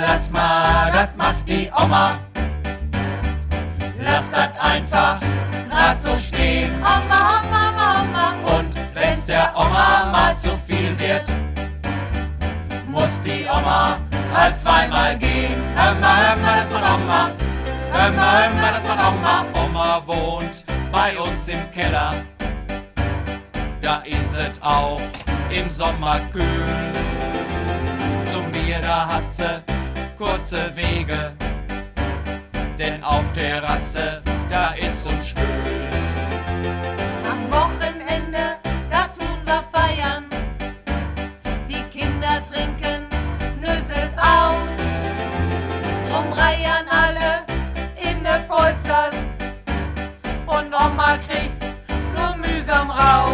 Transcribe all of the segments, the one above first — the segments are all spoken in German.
lass mal, das macht die Oma. Lass das einfach grad so stehen. Oma, Oma, Oma. Und wenn's der Oma mal zu viel wird, muss die Oma halt zweimal gehen. Hör mal, das macht Oma. Hör mal, das macht Oma. Oma wohnt bei uns im Keller. Da ist es auch im Sommer kühl. Zum Bier, da hat sie kurze Wege. Denn auf Terrasse, da ist uns schwül. Am Wochenende, da tun wir feiern. Die Kinder trinken Nüssels aus. Drum reiern alle in de Polsters. Und Oma kriegt's nur mühsam raus.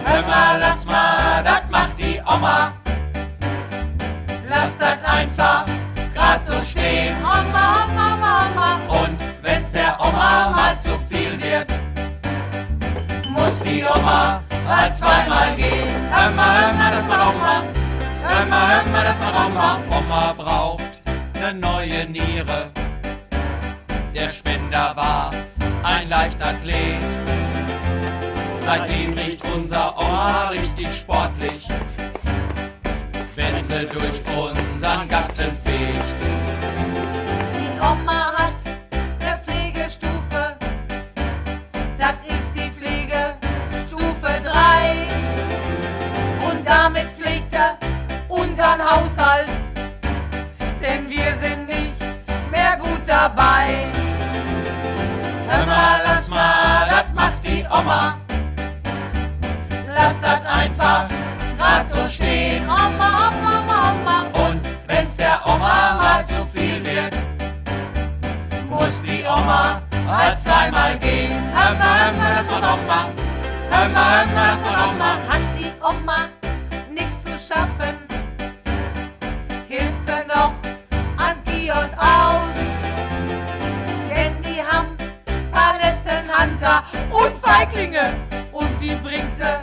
Hör mal, lass mal, das macht die Oma. Lass das einfach grad so stehen. Oma, Oma, Oma. Und wenn's der Oma mal zu viel wird, muss die Oma halt zweimal gehen. Hör mal, das macht Oma. Hör mal, das macht Oma. Oma braucht ne neue Niere. Der Spender war ein Leichtathlet. Seitdem riecht unser Oma richtig sportlich, wenn sie durch unseren Gatten fegt. Die Oma hat ne Pflegestufe, das ist die Pflegestufe 3. Und damit pflegt sie unseren Haushalt, denn wir sind nicht mehr gut dabei. Hör mal, lass mal, das macht die Oma. Lass das einfach grad so stehen. Oma, Oma, Oma. Und wenn's der Oma mal zu viel wird, muss die Oma halt zweimal gehen. Hör mal, das macht Oma. Hör mal, das macht Oma. Hat die Oma nix zu schaffen, hilft sie noch an Kiosk aus. Denn die haben Paletten, Hansa und Feiglinge und die bringt sie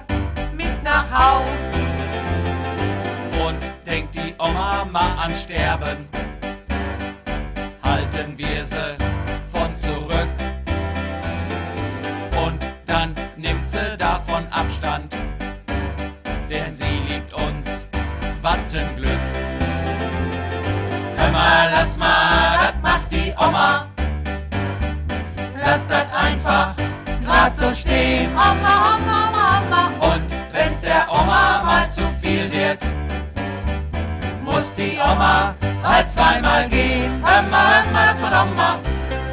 mit nach Haus. Und denkt die Oma mal an Sterben, halten wir sie von zurück. Und dann nimmt sie davon Abstand, denn sie liebt uns Wattenglück. Hör mal, lass mal, das macht die Oma. Lass das einfach grad so stehen. Oma, Oma, Oma. Und wenn's der Oma mal zu viel wird, muss die Oma halt zweimal gehen. Hör mal, das macht Oma.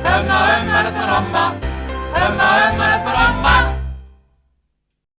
Hör mal, das macht Oma. Hör mal, das macht Oma.